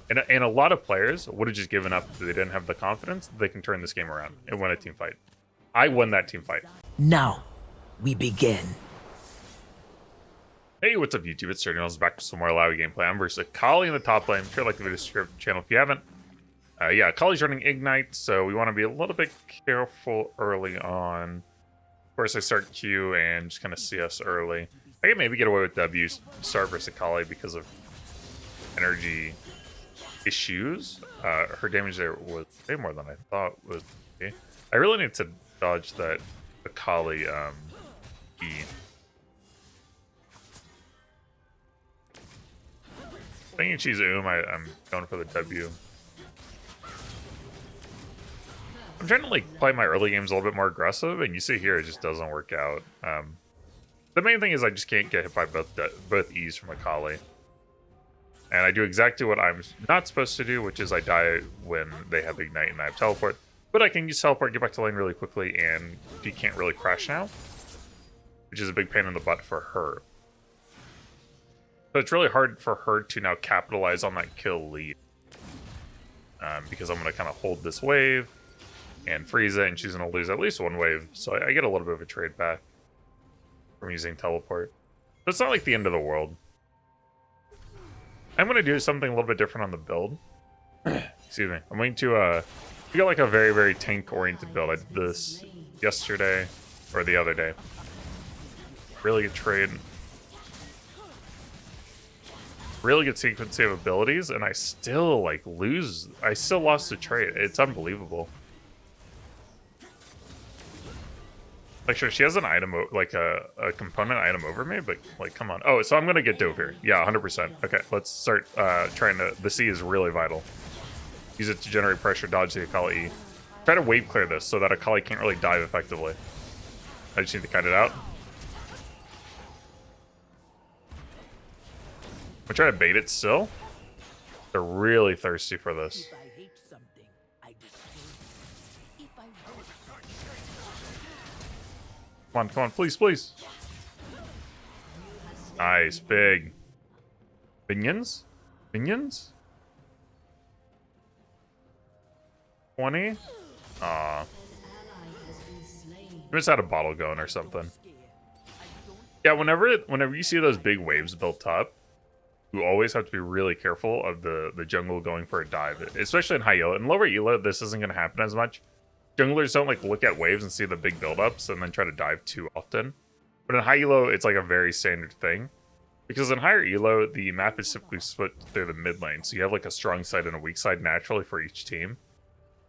And a lot of players would have just given up if they didn't have the confidence that they can turn this game around and win a team fight. I won that team fight. Now, we begin. Hey, what's up YouTube? It's DirtyMobs back with some more Illaoi gameplay. I'm versus Akali in the top lane. Sure, like the video, subscribe to the channel if you haven't. Yeah, Akali's running Ignite, so we want to be a little bit careful early on. Of course, I start Q and just kind of CS early. I can maybe get away with W start versus Akali because of energy issues. Her damage there was way more than I thought was. Okay. I really need to dodge that Akali E. Thinking she's I'm going for the W. I'm trying to like play my early games a little bit more aggressive, and you see here it just doesn't work out. The main thing is I just can't get hit by both E's from Akali. And I do exactly what I'm not supposed to do, which is I die when they have Ignite and I have Teleport. But I can use Teleport, get back to lane really quickly, and she can't really crash now. Which is a big pain in the butt for her. So it's really hard for her to now capitalize on that kill lead. Because I'm going to kind of hold this wave and freeze it, and she's going to lose at least one wave. So I get a little bit of a trade back from using Teleport. But it's not like the end of the world. I'm going to do something a little bit different on the build. Excuse me. I'm going to get like a very, very tank-oriented build. I did this yesterday, or the other day. Really good trade. Really good sequence of abilities, and I still, like, lose. I still lost the trade. It's unbelievable. Like, sure, she has an item, like a component item over me, but, like, come on. Oh, so I'm gonna get Dove here. Yeah, 100%. Okay, let's start trying to... The C is really vital. Use it to generate pressure, dodge the Akali E. Try to wave clear this so that Akali can't really dive effectively. I just need to cut it out. I'm trying to bait it still. They're really thirsty for this. Come on, please, please. Nice, big. Minions? Minions? 20? Aw. We just had a bottle going or something. Yeah, whenever you see those big waves built up, you always have to be really careful of the jungle going for a dive, especially in high elo. In lower elo, this isn't going to happen as much. Junglers don't like look at waves and see the big buildups and then try to dive too often. But in high elo, it's like a very standard thing. Because in higher elo, the map is simply split through the mid lane. So you have like a strong side and a weak side naturally for each team.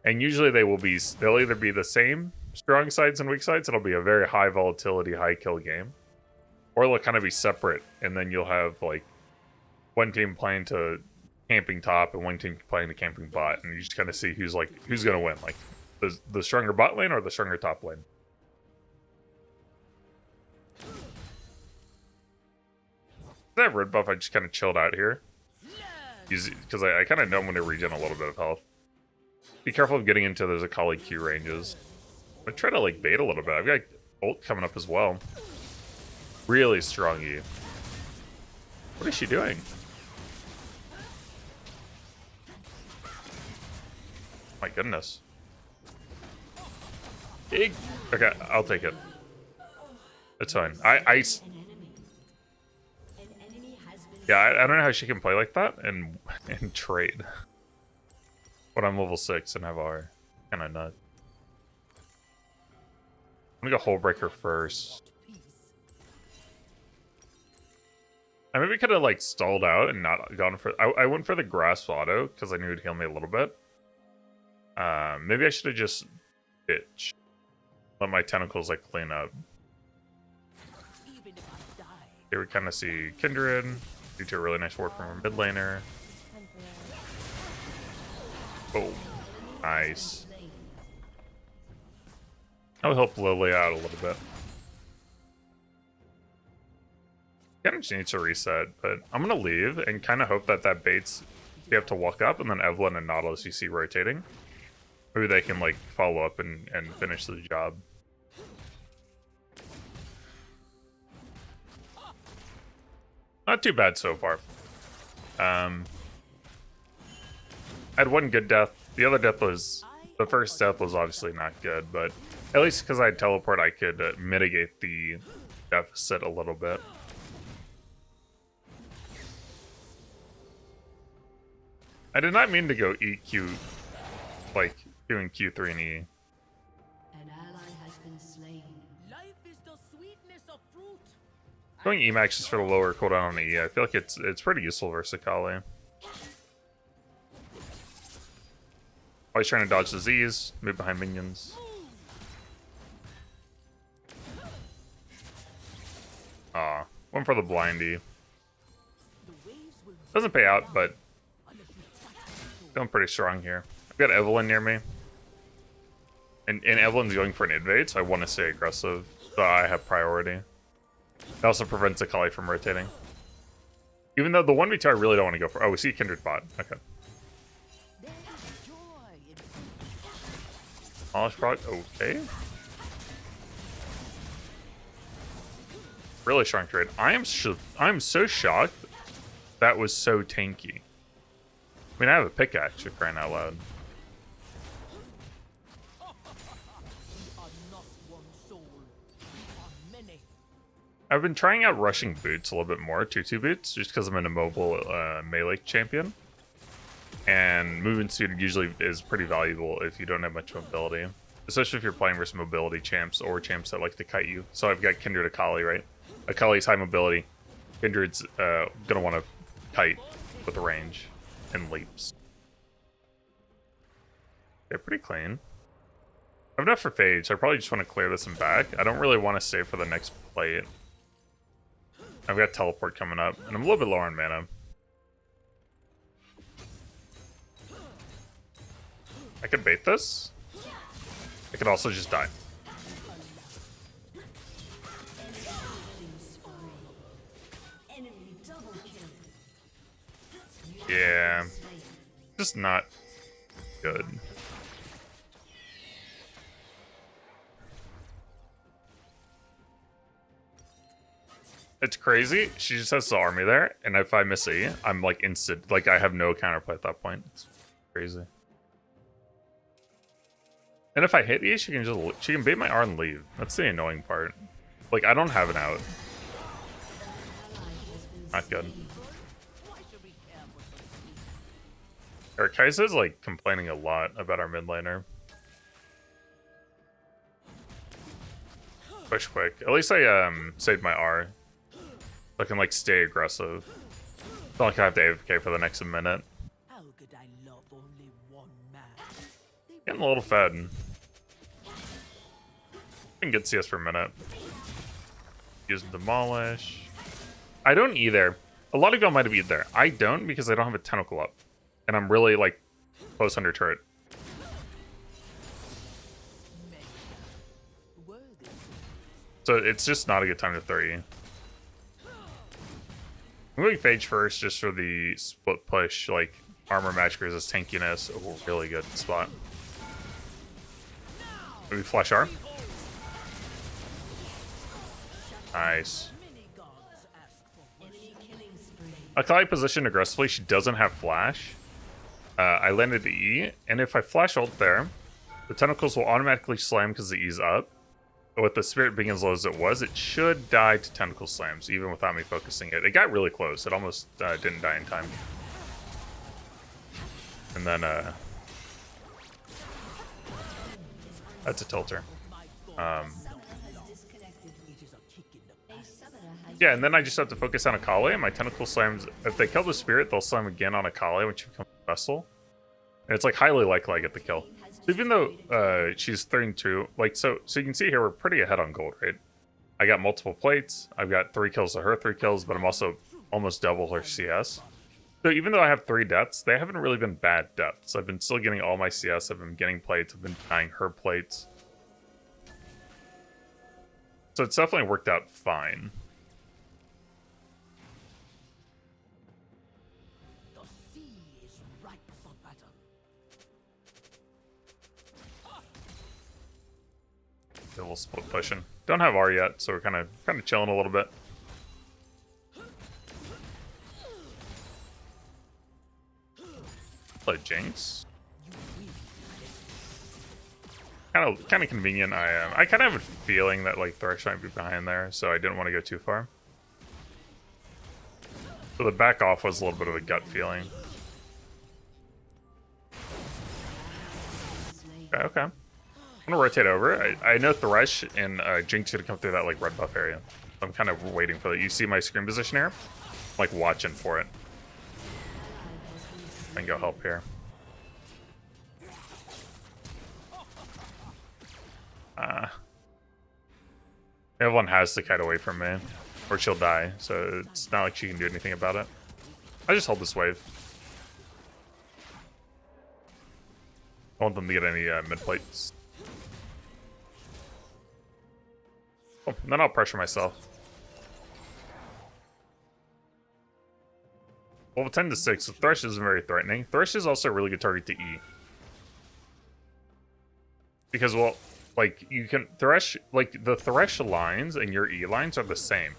And usually they'll either be the same strong sides and weak sides. It'll be a very high volatility, high kill game. Or they'll kind of be separate. And then you'll have like one team playing to camping top and one team playing to camping bot. And you just kind of see who's going to win. Like the stronger bot lane or the stronger top lane. I have red buff, I just kind of chilled out here. Because I kind of know I'm going to regen a little bit of health. Be careful of getting into those Akali Q ranges. I'm going to try to like bait a little bit. I've got ult coming up as well. Really strong E. What is she doing? My goodness. Big. Okay, I'll take it. It's fine. Yeah, I don't know how she can play like that and trade. But I'm level 6 and have R. Kind of nut. I'm gonna go Hull Breaker first. I maybe could have like stalled out and not gone for... I went for the Grasp Auto because I knew it would heal me a little bit. Maybe I should have just ditched. Let my tentacles like clean up. Here we kind of see Kindred. Due to a really nice ward from our mid laner. Oh, nice. I'll help Lily out a little bit. Kind of just needs to reset, but I'm gonna leave and kind of hope that baits. You have to walk up, and then Evelyn and Nautilus you see rotating. Maybe they can like follow up and finish the job. Not too bad so far. I had one good death. The other death was... The first death was obviously not good, but at least because I had teleport, I could mitigate the deficit a little bit. I did not mean to go EQ, like doing Q3 and E. An ally has been slain. Life is the sweetness of fruit. Going Emax just for the lower cooldown on E, I feel like it's pretty useful versus Akali. Always trying to dodge the Z's, move behind minions. Aw, went for the blindy. Doesn't pay out, but feeling pretty strong here. I've got Evelyn near me. And Evelyn's going for an invade, so I want to stay aggressive. So I have priority. It also prevents Akali from rotating. Even though the 1v2 I really don't want to go for. Oh, we see Kindred bot. Okay. Demolish proc. Okay. Really strong trade. I am so shocked that was so tanky. I mean, I have a pickaxe, for crying out loud. I've been trying out rushing boots a little bit more, 2-2 boots, just because I'm an immobile melee champion. And movement speed usually is pretty valuable if you don't have much mobility. Especially if you're playing versus mobility champs or champs that like to kite you. So I've got Kindred Akali, right? Akali's high mobility. Kindred's gonna want to kite with range and leaps. Okay, pretty clean. I'm enough for Phage, so I probably just want to clear this and back. I don't really want to save for the next plate. I've got teleport coming up, and I'm a little bit lower on mana. I could bait this. I could also just die. Yeah, just not good. It's crazy. She just has the army there, and if I miss E, I'm like instant. Like I have no counterplay at that point. It's crazy. And if I hit E, she can bait my R and leave. That's the annoying part. Like I don't have an out. Not good. Kai'Sa's like complaining a lot about our mid laner. Push quick. At least I saved my R. So I can like stay aggressive. It's not like I have to AFK for the next minute. How could I love only one man? Getting a little fed. I can get CS for a minute. Using Demolish. I don't either. A lot of y'all might have either. I don't because I don't have a tentacle up. And I'm really like close under turret. So it's just not a good time to 3. I'm going Phage first just for the split push, like armor match resist tankiness. Oh, really good spot. Maybe flash R. Nice. Akali positioned aggressively. She doesn't have flash. I landed the E, and if I flash ult there, the tentacles will automatically slam because the E's up. But with the spirit being as low as it was, it should die to tentacle slams, even without me focusing it. It got really close. It almost didn't die in time. And then, that's a tilter. Yeah, and then I just have to focus on Akali, and my tentacle slams. If they kill the spirit, they'll slam again on Akali when she becomes a vessel. And it's like highly likely I get the kill. So even though she's 3-2, like so you can see here we're pretty ahead on gold, right? I got multiple plates. I've got 3 kills to her 3 kills, but I'm also almost double her CS. So even though I have 3 deaths, they haven't really been bad deaths. I've been still getting all my CS. I've been getting plates. I've been dying her plates. So it's definitely worked out fine. A little split pushing. Don't have R yet, so we're kind of chilling a little bit. Play Jinx. Kind of convenient. I kind of have a feeling that like Thresh might be behind there, so I didn't want to go too far. So the back off was a little bit of a gut feeling. Okay. I'm gonna rotate over. I know Thresh and Jinx gonna come through that like red buff area. I'm kind of waiting for that. You see my screen position here? I'm, like watching for it. I can go help here. Evelyn has to kite away from me, or she'll die. So it's not like she can do anything about it. I just hold this wave. I want them to get any mid plates. Oh, then I'll pressure myself. Well, 10 to 6, so Thresh isn't very threatening. Thresh is also a really good target to E. Because, well, like, you can Thresh, like, the Thresh lines and your E lines are the same.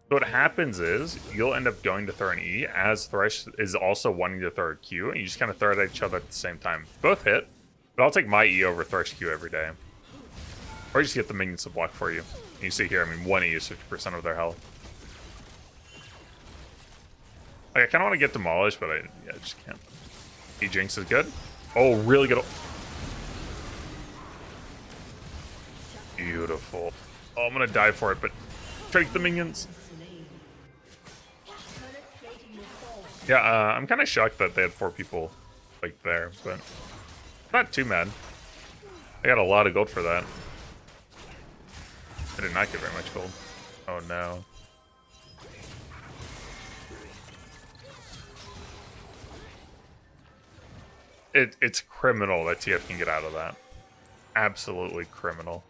So what happens is, you'll end up going to throw an E as Thresh is also wanting to throw a Q, and you just kind of throw it at each other at the same time. Both hit, but I'll take my E over Thresh Q every day. Or just get the minions to block for you. And you see here, I mean, 1 E is 50% of their health. Like, I kind of want to get Demolished, but I just can't. E Jinx is good. Oh, really good. Beautiful. Oh, I'm going to die for it, but take the minions. Yeah, I'm kind of shocked that they had 4 people, like, there, but not too mad. I got a lot of gold for that. I did not get very much gold. Oh, no. It's criminal that TF can get out of that. Absolutely criminal.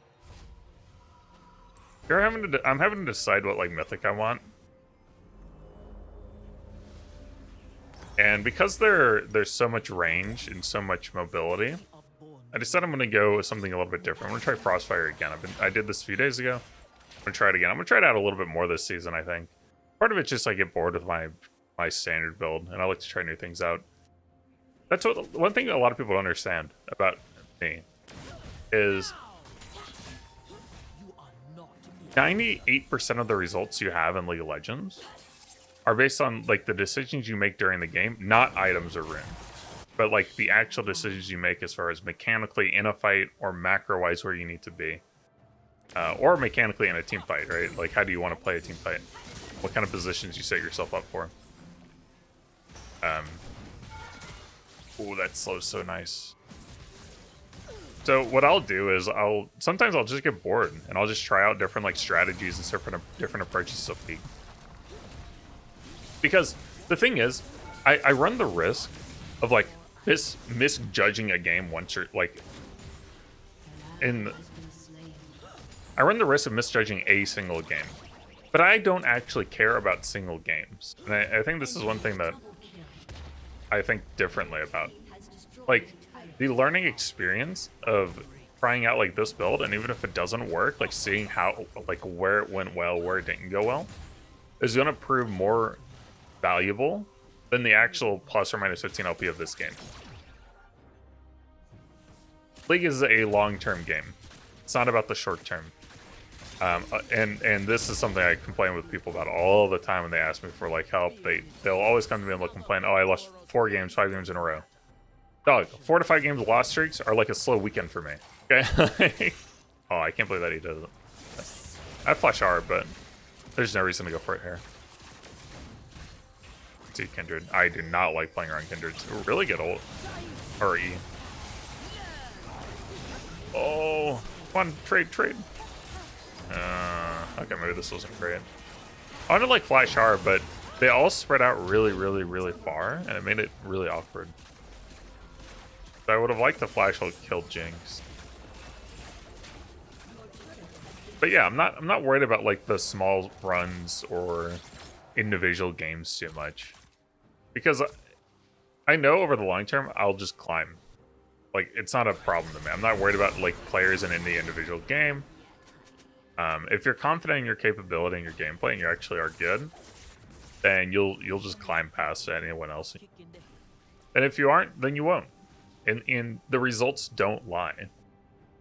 I'm having to decide what like mythic I want. And because there's so much range and so much mobility, I decided I'm gonna go with something a little bit different. I'm gonna try Frostfire again. I did this a few days ago. I'm gonna try it again. I'm gonna try it out a little bit more this season, I think. Part of it's just I get bored with my standard build, and I like to try new things out. That's one thing a lot of people don't understand about me is 98% of the results you have in League of Legends are based on like the decisions you make during the game, not items or runes, but like the actual decisions you make as far as mechanically in a fight or macro-wise where you need to be, or mechanically in a team fight, right? Like how do you want to play a team fight? What kind of positions you set yourself up for? Oh, that slow's so nice. So what I'll do is sometimes I'll just get bored and I'll just try out different like strategies and different approaches to League. Because the thing is, I run the risk of like misjudging a game once or like I run the risk of misjudging a single game. But I don't actually care about single games. And I think this is one thing that I think differently about. Like, the learning experience of trying out like this build, and even if it doesn't work, like seeing how, like where it went well, where it didn't go well, is going to prove more valuable than the actual plus or minus 15 LP of this game. League is a long-term game. It's not about the short term. And this is something I complain with people about all the time when they ask me for like help. They'll always come to me and they'll complain, oh, I lost 4 games, 5 games in a row. Dog, 4 to 5 games lost streaks are like a slow weekend for me. Okay. Oh, I can't believe that he does it. I flash hard, but there's no reason to go for it here. See Kindred. I do not like playing around Kindred. It's a really good ult. Or E. Oh, come on, trade. Okay, maybe this wasn't great. I wanted to like flash hard, but they all spread out really far, and it made it really awkward. I would have liked the flash ult killed Jinx. But yeah, I'm not worried about like the small runs or individual games too much. Because I know over the long term I'll just climb. Like it's not a problem to me. I'm not worried about like players in any individual game. If you're confident in your capability and your gameplay and you actually are good, then you'll just climb past anyone else. And if you aren't, then you won't. And the results don't lie.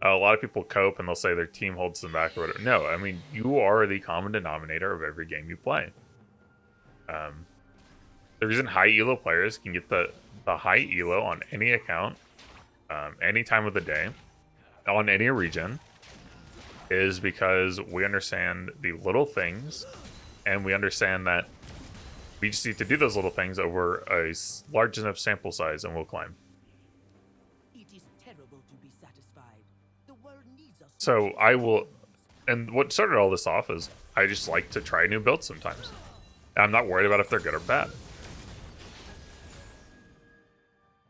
A lot of people cope and they'll say their team holds them back or whatever. No, I mean, you are the common denominator of every game you play. The reason high elo players can get the high elo on any account, any time of the day, on any region, is because we understand the little things, and we understand that we just need to do those little things over a large enough sample size, and we'll climb. It is terrible to be satisfied. The world needs us. So I will, and what started all this off is I just like to try new builds sometimes. And I'm not worried about if they're good or bad.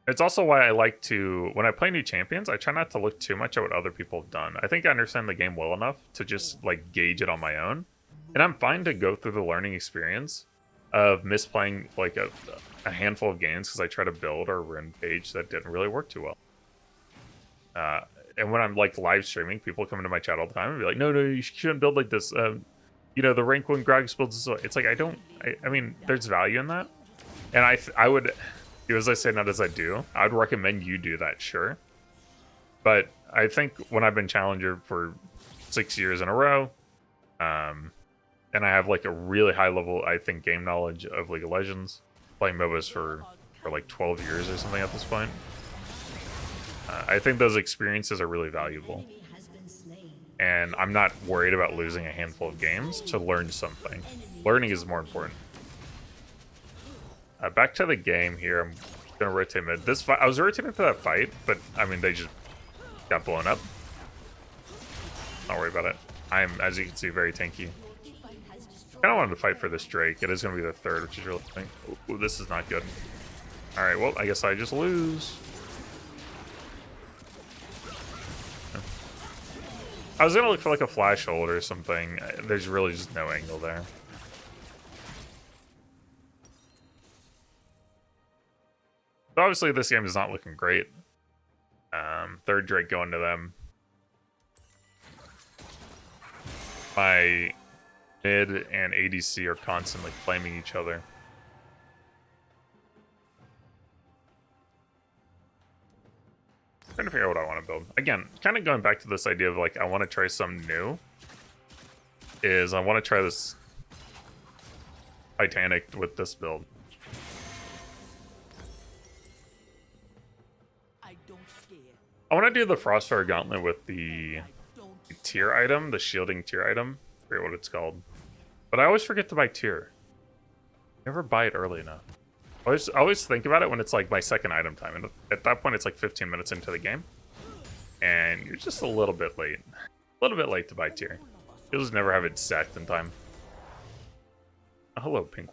It's also why I like to, when I play new champions, I try not to look too much at what other people have done. I think I understand the game well enough to just like gauge it on my own. And I'm fine to go through the learning experience of misplaying like a handful of games because I try to build or run page that didn't really work too well. And when I'm like live streaming, people come into my chat all the time and be like, no, you shouldn't build like this. You know, the rank 1 Gragas builds this way. It's like, I mean, there's value in that. And I would, do as I say, not as I do. I'd recommend you do that, sure. But I think when I've been Challenger for 6 years in a row, and I have like a really high level, I think, game knowledge of League of Legends, playing MOBAs for like 12 years or something at this point, I think those experiences are really valuable. And I'm not worried about losing a handful of games to learn something. Learning is more important. Back to the game here. I'm gonna rotate mid. This fight, I was rotating for that fight, but I mean they just got blown up. Not worry about it. I am, as you can see, very tanky. I kind of wanted to fight for this Drake. It is gonna be the third, which is really thing. Ooh, this is not good. All right, well I guess I just lose. I was gonna look for like a flash hold or something. There's really just no angle there. But obviously this game is not looking great. Third Drake going to them. My mid and ADC are constantly flaming each other. Trying to figure out what I want to build. Again, kind of going back to this idea of like I want to try something new. I want to try this Titanic with this build. I want to do the Frostfire Gauntlet with the tier item, the shielding tier item. I forget what it's called. But I always forget to buy tier. Never buy it early enough. I always think about it when it's like my second item time. And at that point, it's like 15 minutes into the game. And you're just a little bit late. A little bit late to buy tier. You'll just never have it stacked in time. Oh, hello, pink.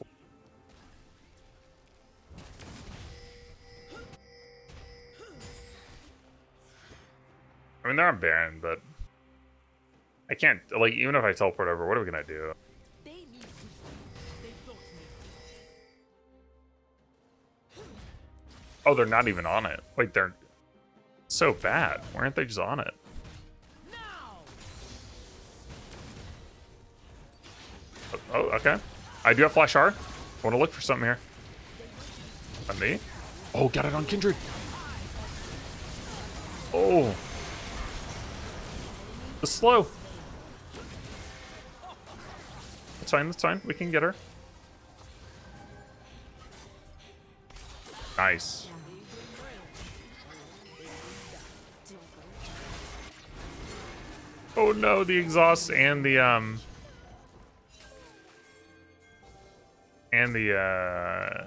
I mean, they're on Baron, but I can't, like, even if I teleport over, what are we gonna do? Oh, they're not even on it. Wait, they're so bad. Why aren't they just on it? Oh, okay. I do have Flash R. I want to look for something here. On me? Oh, got it on Kindred. Oh. It's slow. That's fine, that's fine. We can get her. Nice. Oh no, the exhaust and the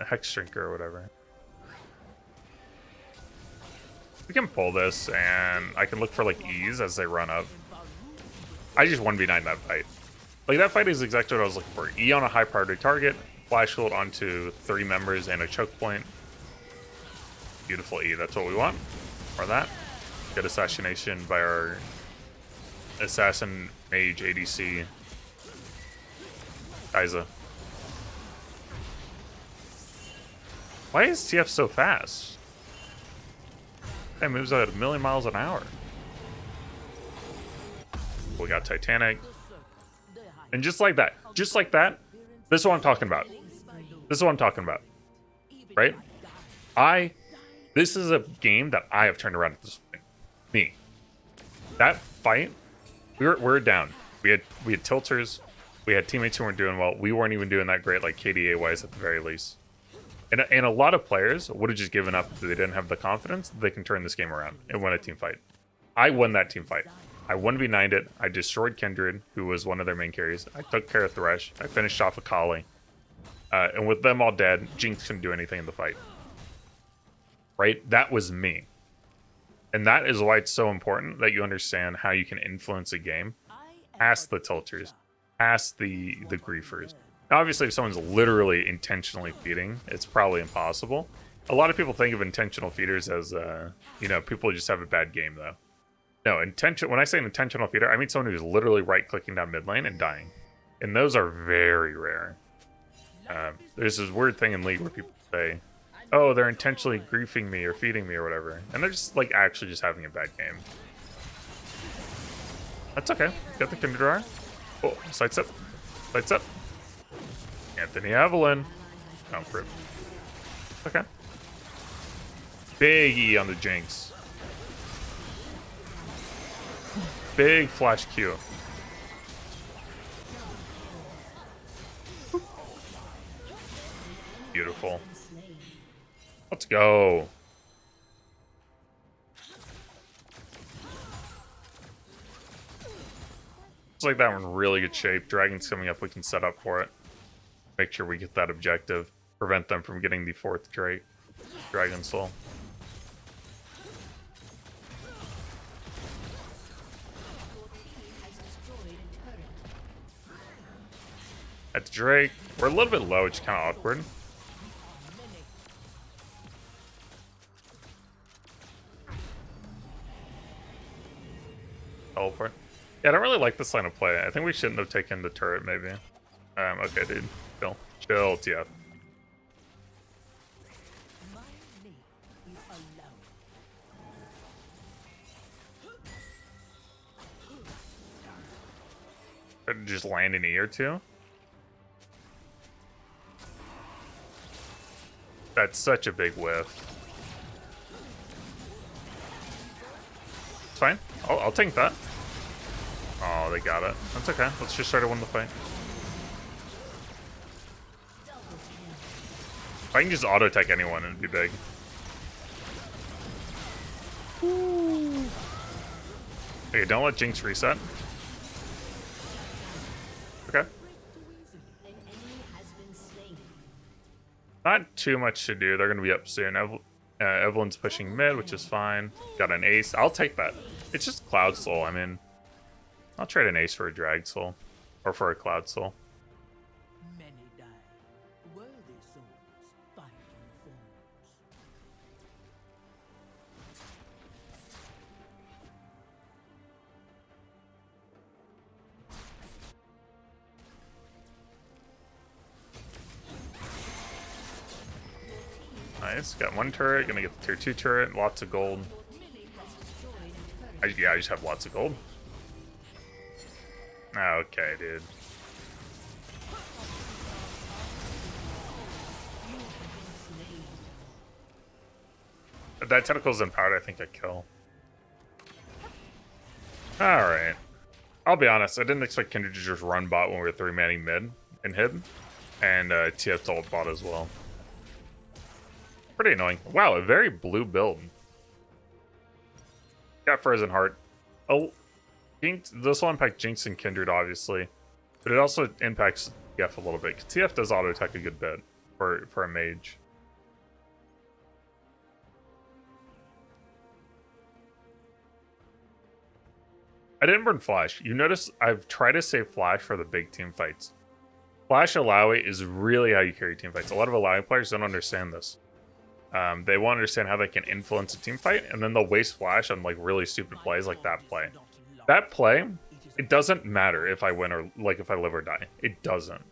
Hex Drinker or whatever. We can pull this and I can look for like E's as they run up. I just 1v9 that fight. Like that fight is exactly what I was looking for. E on a high priority target, flash ult onto 3 members and a choke point. Beautiful E, that's what we want. Or that. Good assassination by our assassin mage ADC Kaiza. Why is TF so fast? It moves at 1,000,000 miles an hour. We got Titanic. And just like that, this is what I'm talking about. This is what I'm talking about. Right? I This is a game that I have turned around at this point. Me. That fight, we were down. We had tilters. We had teammates who weren't doing well. We weren't even doing that great, like KDA wise at the very least. And a lot of players would have just given up if they didn't have the confidence that they can turn this game around and win a team fight. I won that team fight. I 1v9'd it. I destroyed Kindred, who was one of their main carries. I took care of Thresh. I finished off Akali. And with them all dead, Jinx couldn't do anything in the fight. Right? That was me. And that is why it's so important that you understand how you can influence a game past the tilters, past the griefers. Now, obviously, if someone's literally intentionally feeding, it's probably impossible. A lot of people think of intentional feeders as, you know, people who just have a bad game, though. No, when I say an intentional feeder, I mean someone who's literally right-clicking down mid lane and dying. And those are very rare. There's this weird thing in League where people say, oh, they're intentionally griefing me or feeding me or whatever. And they're just, like, actually just having a bad game. That's okay. Got the Kindred R. Oh, sights up. Sights up. Anthony Evelyn. Oh, rip. Okay. Big E on the Jinx. Big flash Q. Beautiful. Let's go. Looks like that one in really good shape. Dragon's coming up. We can set up for it. Make sure we get that objective. Prevent them from getting the 4th Dragon Soul. That's Drake. We're a little bit low, which is kind of awkward. Teleport. Yeah, I don't really like this line of play. I think we shouldn't have taken the turret, maybe. Okay, dude. Chill. Chill, TF. Just land an E or two. That's such a big whiff. It's fine. I'll tank that. Oh, they got it. That's okay. Let's just try to win the fight. If I can just auto-tech anyone, it'd be big. Okay, don't let Jinx reset. Okay. Not too much to do. They're going to be up soon. Evelyn's pushing mid, which is fine. Got an ace. I'll take that. It's just Cloud Soul. I mean, I'll trade an ace for a Drag Soul. Or for a Cloud Soul. Many die. Worthy souls fight in forms. Nice. Got one turret. Gonna get the tier 2 turret. Lots of gold. Yeah, I just have lots of gold. Okay, dude. If that tentacle's empowered, I think I kill. Alright. I'll be honest, I didn't expect Kindred to just run bot when we were 3-manning mid and hid. And TF to ult bot as well. Pretty annoying. Wow, a very blue build. Got Frozen Heart. Oh, Jinx, this will impact Jinx and Kindred, obviously. But it also impacts TF a little bit. TF does auto-attack a good bit for a mage. I didn't burn Flash. You notice I've tried to save Flash for the big team fights. Flash Illaoi is really how you carry team fights. A lot of Illaoi players don't understand this. They won't understand how they can influence a team fight, and then they'll waste Flash on like really stupid plays like that play. That play, it doesn't matter if I win or like if I live or die. It doesn't.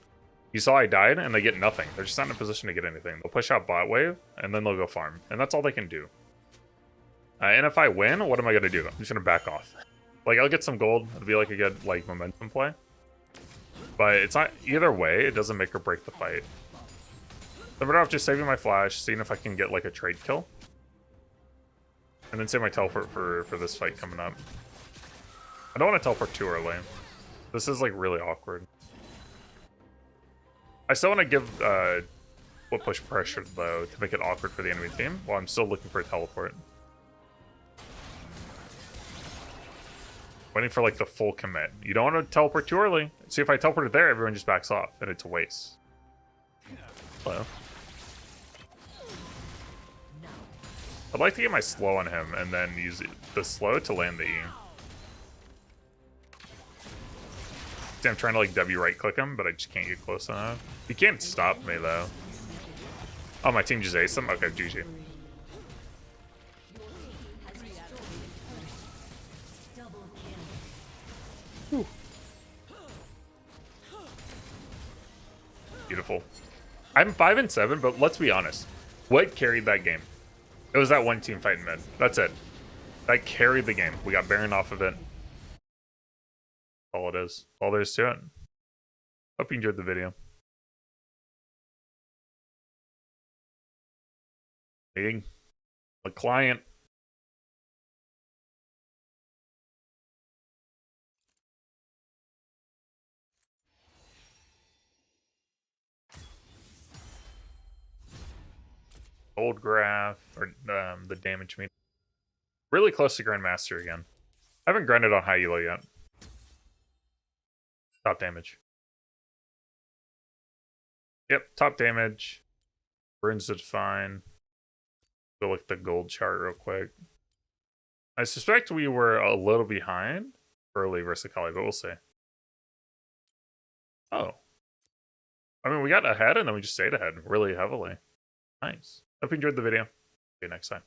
You saw I died, and they get nothing. They're just not in a position to get anything. They'll push out bot wave, and then they'll go farm, and that's all they can do. And if I win, what am I gonna do? I'm just gonna back off. Like I'll get some gold. It'll be like a good like momentum play. But it's not either way. It doesn't make or break the fight. I'm better off just saving my Flash, seeing if I can get like a trade kill. And then save my teleport for this fight coming up. I don't want to teleport too early. This is like really awkward. I still want to give foot push pressure though to make it awkward for the enemy team while I'm still looking for a teleport. Waiting for like the full commit. You don't want to teleport too early. See, if I teleport it there, everyone just backs off and it's a waste. Hello. I'd like to get my slow on him and then use the slow to land the E. See, I'm trying to like W right click him, but I just can't get close enough. He can't stop me though. Oh, my team just aced him? Okay, GG. Whew. Beautiful. I'm 5-7, but let's be honest. What carried that game? It was that one team fight in mid. That's it. That carried the game. We got Baron off of it. All it is. All there is to it. Hope you enjoyed the video. Meeting a client. Old graph or the damage meter. Really close to Grandmaster again. I haven't grinded on high Illaoi yet. Top damage. Yep, top damage. Runes did fine. Go look at the gold chart real quick. I suspect we were a little behind early versus Akali, but we'll see. Oh. I mean, we got ahead and then we just stayed ahead really heavily. Nice. Hope you enjoyed the video. See you next time.